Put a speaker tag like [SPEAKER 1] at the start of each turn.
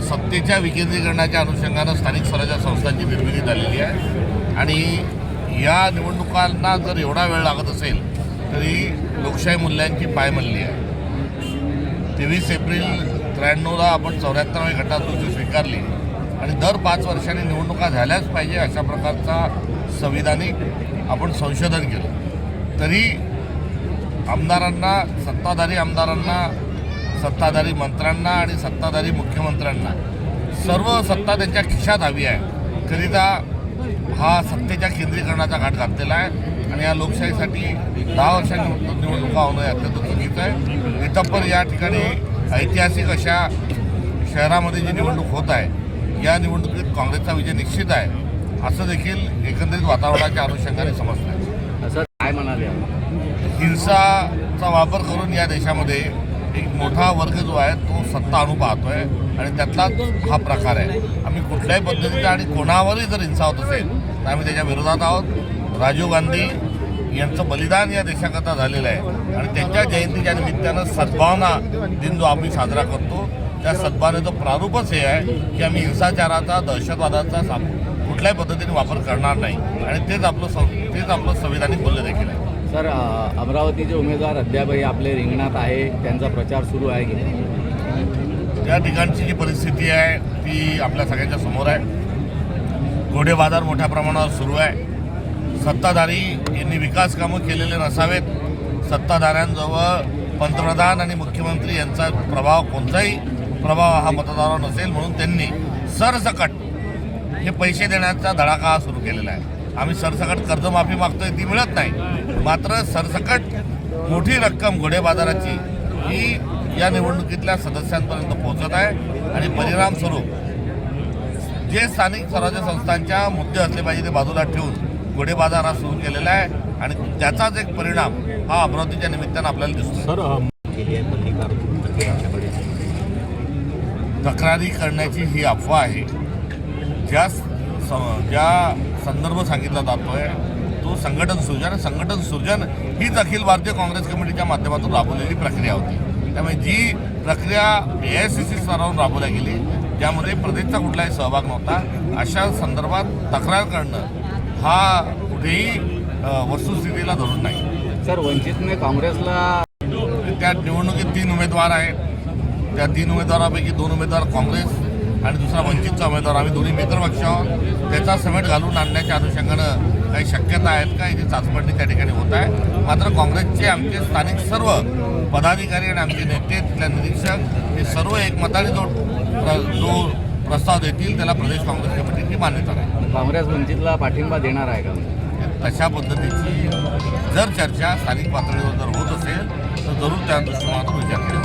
[SPEAKER 1] सत्तेच्या विकेंद्रीकरणाच्या अनुषंगानं स्थानिक स्वराज्य संस्थांची निर्मिती झालेली आहे आणि या निवडणुकांना जर एवढा वेळ लागत असेल तरी लोकशाही मूल्यांची पायमल्ली आहे. 23 एप्रिल 93ला आपण 74व्या घटनादुरुस्ती स्वीकारली आणि दर 5 वर्षांनी निवडणुका झाल्याच पाहिजे अशा प्रकारचा संविधानिक आपण संशोधन केलं. तरी आमदारांना, सत्ताधारी आमदारांना, सत्ताधारी मंत्र्यांना आणि सत्ताधारी मुख्यमंत्र्यांना सर्व सत्ता त्यांच्या खिशात हवी आहे करिता हा सत्तेच्या केंद्रीकरणाचा घाट घातलेला आहे आणि या लोकशाहीसाठी 10 वर्षांनी निवडणुका होणं हे अत्यंत चुकीचं आहे. इतपर या ठिकाणी ऐतिहासिक अशा शहरामध्ये जी निवडणूक होत आहे या निवडणुकीत काँग्रेसचा विजय निश्चित आहे असं देखील एकंदरीत वातावरणाच्या अनुषंगाने समजलं आहे.
[SPEAKER 2] असं काय म्हणाले?
[SPEAKER 1] हिंसाचा वापर करून या देशामध्ये एक मोठा वर्ग जो आहे तो सत्ता आणू पाहतो आहे आणि त्यातलाच हा प्रकार आहे. आम्ही कुठल्याही पद्धतीचा आणि कोणावरही जर हिंसा होत असेल तर आम्ही त्याच्या विरोधात आहोत. राजीव गांधी यांचं बलिदान या देशाकरता झालेलं आहे आणि त्यांच्या जयंतीच्या निमित्तानं सद्भावना दिन जो आम्ही साजरा करतो त्या सद्भावनेचं प्रारूपच हे आहे की आम्ही हिंसाचाराचा, दहशतवादाचा कुठल्याही पद्धतीने वापर करणार नाही आणि तेच आपलं संविधानिक मूल्य देखील आहे.
[SPEAKER 2] सर, अमरावतीचे उमेदवार अद्यापही आपले रिंगणात आहे, त्यांचा प्रचार सुरू आहे की
[SPEAKER 1] त्या ठिकाणची जी परिस्थिती आहे ती आपल्या सगळ्यांच्या समोर आहे. घोडे बाजार मोठ्या प्रमाणावर सुरू आहे. सत्ताधारी यांनी विकास कामं केलेले नसावेत. सत्ताधाऱ्यांजवळ पंतप्रधान आणि मुख्यमंत्री यांचा कोणताही प्रभाव हा मतदारावर नसेल म्हणून त्यांनी सरसकट हे पैसे देण्याचा धडाका हा सुरू केलेला आहे. आम्ही सरसकट कर्जमाफी मागतोय ती मिळत नाही, मात्र सरसकट मोठी रक्कम घोडे बाजाराची ही या निवडणुकीतल्या सदस्यांपर्यंत पोहोचत आहे आणि परिणामस्वरूप जे स्थानिक स्वराज्य संस्थांच्या मुद्दे असले पाहिजे ते बाजूला ठेवून घोडे बाजार हा सुरू केलेला आहे आणि त्याचाच एक परिणाम हा अमरावतीच्या निमित्तानं आपल्याला दिसतो. तक्रारी करण्याची ही अफवा आहे. ज्या संदर्भ सांगितला जातो आहे तो संघटन सृजन हीच अखिल भारतीय काँग्रेस कमिटीच्या माध्यमातून राबवलेली प्रक्रिया होती. त्यामुळे जी प्रक्रिया AICC स्तरावरून राबवल्या गेली त्यामध्ये प्रदेशचा कुठलाही सहभाग नव्हता. अशा संदर्भात तक्रार करणं हा कुठेही वस्तुस्थितीला धरून नाही.
[SPEAKER 2] सर, वंचितने काँग्रेसला
[SPEAKER 1] त्या निवडणुकीत 3 उमेदवार आहेत. त्या 3 उमेदवारापैकी 2 उमेदवार काँग्रेस आणि दुसरा वंचितचा उमेदवार. आम्ही दोन्ही मित्रपक्ष आहोत. त्याचा समेट घालून आणण्याच्या अनुषंगानं काही शक्यता आहेत का याची चाचपणी त्या ठिकाणी होत आहे. मात्र काँग्रेसचे आमचे स्थानिक सर्व पदाधिकारी आणि आमचे नेते, तिथल्या निरीक्षक हे सर्व एकमताने जो प्रस्ताव देतील त्याला प्रदेश काँग्रेस कमिटीची मान्यता आहे.
[SPEAKER 2] काँग्रेस वंचितला पाठिंबा देणार आहे का?
[SPEAKER 1] तशा पद्धतीची जर चर्चा स्थानिक पातळीवर जर होत असेल तर जरूर त्या दृष्टिकोनातून विचार केला.